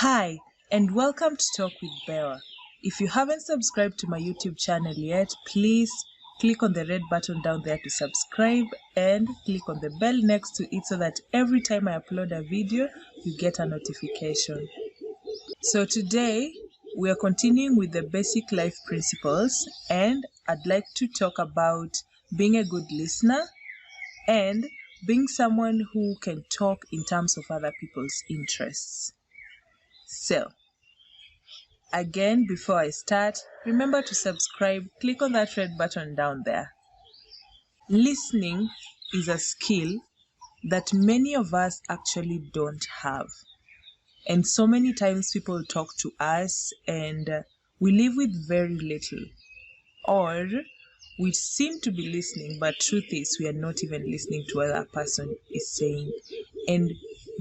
Hi, and welcome to Talk with Bewa. If you haven't subscribed to my YouTube channel yet, please click on the red button down there to subscribe and click on the bell next to it so that every time I upload a video, you get a notification. So today, we are continuing with the basic life principles, and I'd like to talk about being a good listener and being someone who can talk in terms of other people's interests. So, again, before I start, remember to subscribe, click on that red button down there. Listening is a skill that many of us actually don't have. And so many times people talk to us and we live with very little. Or we seem to be listening, but truth is we are not even listening to what that person is saying. And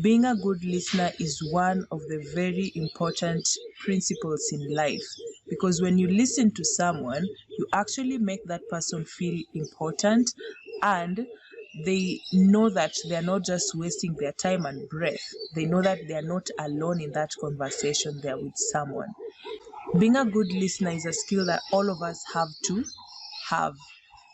being a good listener is one of the very important principles in life, because when you listen to someone, you actually make that person feel important, and they know that they are not just wasting their time and breath. They know that they are not alone in that conversation there with someone. Being a good listener is a skill that all of us have to have.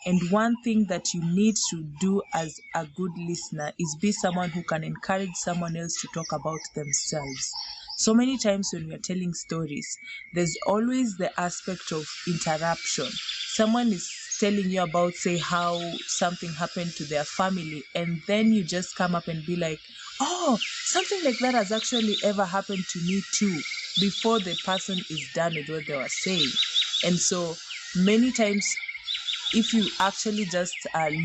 And one thing that you need to do as a good listener is be someone who can encourage someone else to talk about themselves. So many times when we are telling stories, there's always the aspect of interruption. Someone is telling you about, say, how something happened to their family, and then you just come up and be like, oh, something like that has actually ever happened to me too, before the person is done with what they were saying. And so many times, if you actually just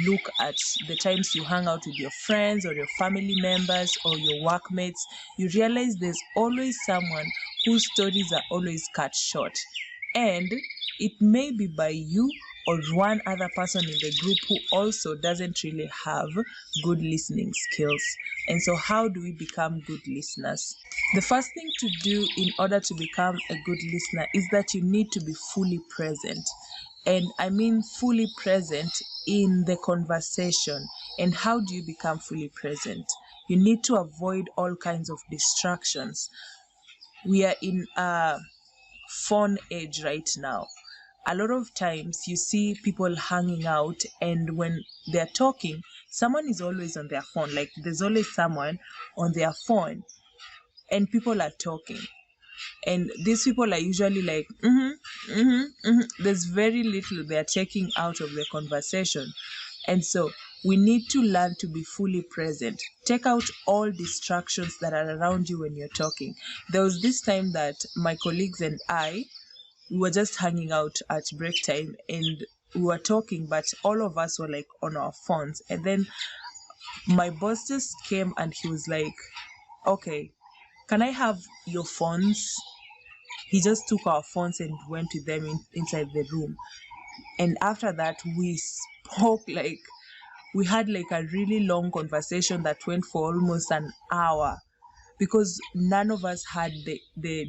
look at the times you hang out with your friends or your family members or your workmates, you realize there's always someone whose stories are always cut short. And it may be by you or one other person in the group who also doesn't really have good listening skills. And so how do we become good listeners? The first thing to do in order to become a good listener is that you need to be fully present. And I mean fully present in the conversation. And how do you become fully present? You need to avoid all kinds of distractions. We are in a phone age right now. A lot of times you see people hanging out, and when they're talking, someone is always on their phone. Like there's always someone on their phone and people are talking. And these people are usually like, there's very little they're taking out of the conversation. And so we need to learn to be fully present. Take out all distractions that are around you when you're talking. There was this time that my colleagues and I, we were just hanging out at break time and we were talking, but all of us were like on our phones. And then my boss just came and he was like, okay, can I have your phones? He just took our phones and went with them inside the room. And after that, we spoke like, we had like a really long conversation that went for almost an hour, because none of us had the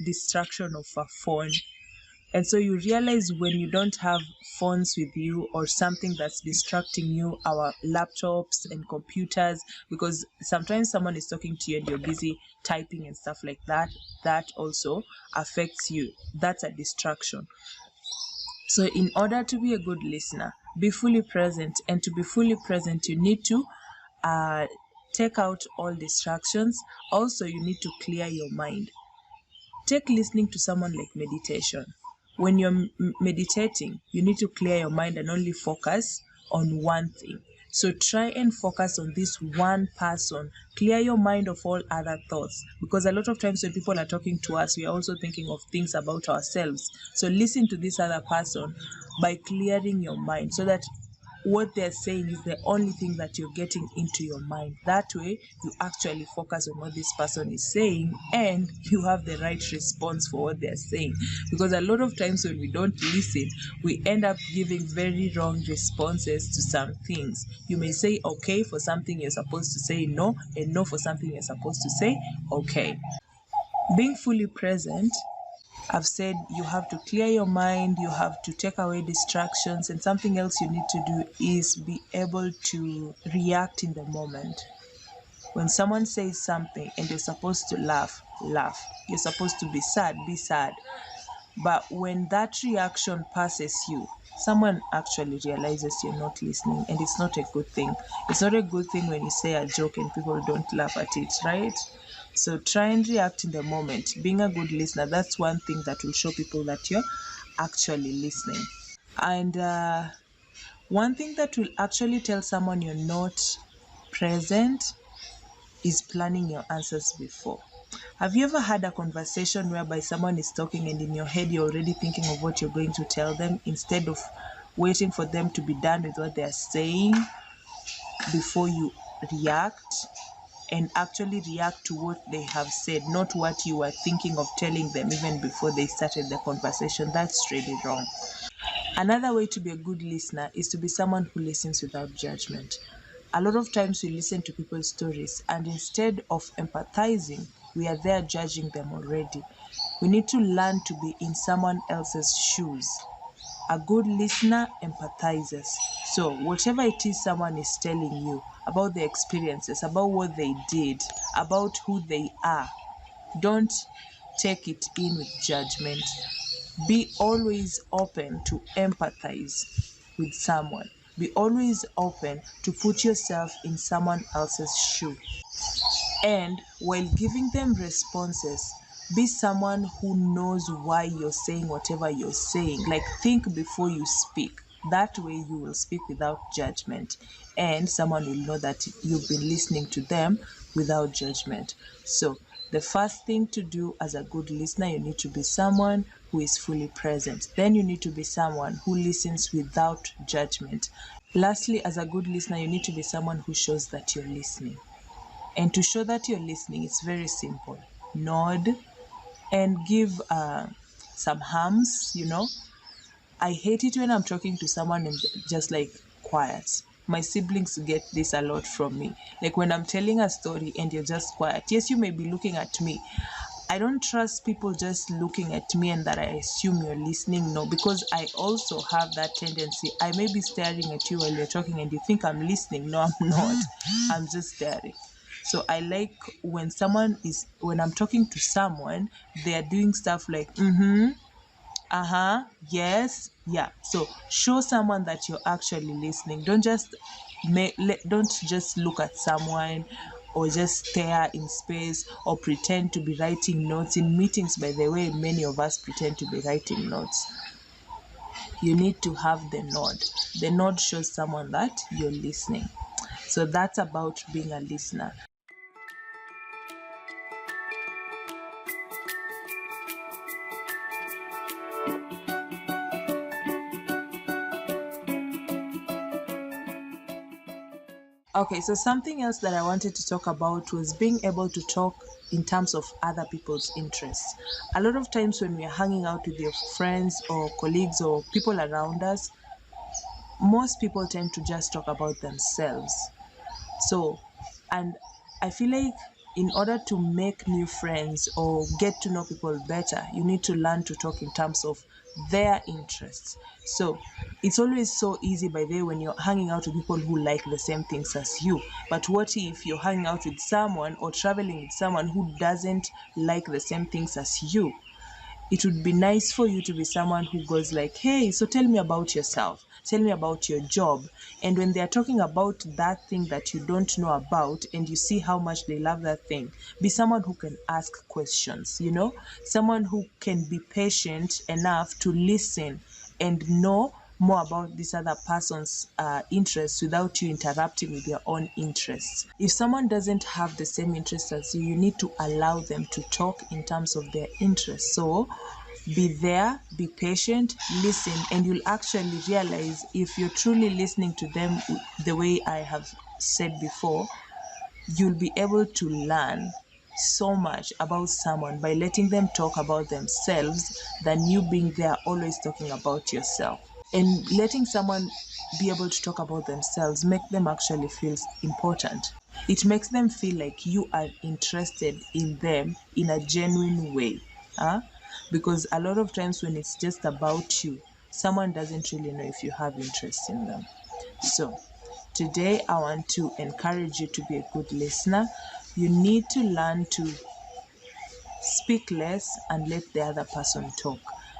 distraction of a phone. And so you realize when you don't have phones with you or something that's distracting you, our laptops and computers, because sometimes someone is talking to you and you're busy typing and stuff like that, that also affects you. That's a distraction. So in order to be a good listener, be fully present. And to be fully present, you need to take out all distractions. Also, you need to clear your mind. Take listening to someone like meditation. When you're meditating, you need to clear your mind and only focus on one thing. So try and focus on this one person. Clear your mind of all other thoughts, because a lot of times when people are talking to us, we are also thinking of things about ourselves. So listen to this other person by clearing your mind, so that what they're saying is the only thing that you're getting into your mind. That way, you actually focus on what this person is saying and you have the right response for what they're saying. Because a lot of times when we don't listen, we end up giving very wrong responses to some things. You may say okay for something you're supposed to say no, and no for something you're supposed to say okay. Being fully present, I've said you have to clear your mind, you have to take away distractions, and something else you need to do is be able to react in the moment. When someone says something and you're supposed to laugh, laugh. You're supposed to be sad, be sad. But when that reaction passes you, someone actually realizes you're not listening, and it's not a good thing. It's not a good thing when you say a joke and people don't laugh at it, right? So try and react in the moment. Being a good listener, that's one thing that will show people that you're actually listening. And one thing that will actually tell someone you're not present is planning your answers before. Have you ever had a conversation whereby someone is talking and in your head you're already thinking of what you're going to tell them instead of waiting for them to be done with what they're saying before you react, and actually react to what they have said, not what you were thinking of telling them even before they started the conversation? That's really wrong. Another way to be a good listener is to be someone who listens without judgment. A lot of times we listen to people's stories, and instead of empathizing, we are there judging them already. We need to learn to be in someone else's shoes. A good listener empathizes. So whatever it is someone is telling you about their experiences, about what they did, about who they are, don't take it in with judgment. Be always open to empathize with someone. Be always open to put yourself in someone else's shoe. And while giving them responses, be someone who knows why you're saying whatever you're saying. Like, think before you speak. That way you will speak without judgment, and someone will know that you've been listening to them without judgment. So the first thing to do as a good listener, you need to be someone who is fully present. Then you need to be someone who listens without judgment. Lastly, as a good listener, you need to be someone who shows that you're listening. And to show that you're listening, it's very simple. Nod and give some hums, I hate it when I'm talking to someone and just like quiet. My siblings get this a lot from me. Like when I'm telling a story and you're just quiet. Yes, you may be looking at me. I don't trust people just looking at me and that I assume you're listening. No, because I also have that tendency. I may be staring at you while you're talking and you think I'm listening. No, I'm not. I'm just staring. So I like when I'm talking to someone, they're doing stuff like, yes, yeah. So show someone that you're actually listening. Don't just look at someone or just stare in space or pretend to be writing notes in meetings. By the way, many of us pretend to be writing notes. You need to have the nod. The nod shows someone that you're listening. So that's about being a listener. Okay, so something else that I wanted to talk about was being able to talk in terms of other people's interests. A lot of times when we are hanging out with your friends or colleagues or people around us, most people tend to just talk about themselves. So, and I feel like in order to make new friends or get to know people better, you need to learn to talk in terms of their interests. So it's always so easy, by the way, when you're hanging out with people who like the same things as you. But what if you're hanging out with someone or traveling with someone who doesn't like the same things as you? It would be nice for you to be someone who goes like, hey, so tell me about yourself. Tell me about your job. And when they're talking about that thing that you don't know about and you see how much they love that thing, be someone who can ask questions, someone who can be patient enough to listen and know more about this other person's interests without you interrupting with your own interests. If someone doesn't have the same interests as you, you need to allow them to talk in terms of their interests. So be there, be patient, listen, and you'll actually realize if you're truly listening to them the way I have said before, you'll be able to learn so much about someone by letting them talk about themselves than you being there always talking about yourself. And letting someone be able to talk about themselves make them actually feel important. It makes them feel like you are interested in them in a genuine way. Because a lot of times when it's just about you, someone doesn't really know if you have interest in them. So Today, I want to encourage you to be a good listener. You need to learn to speak less and let the other person talk.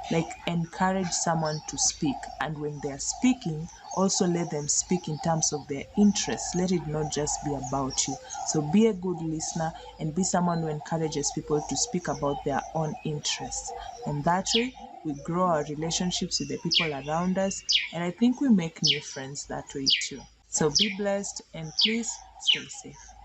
Like, encourage someone to speak, and when they are speaking, also let them speak in terms of their interests. Let it not just be about you. So be a good listener and be someone who encourages people to speak about their own interests. And that way, we grow our relationships with the people around us, and I think we make new friends that way too. So be blessed and please stay safe.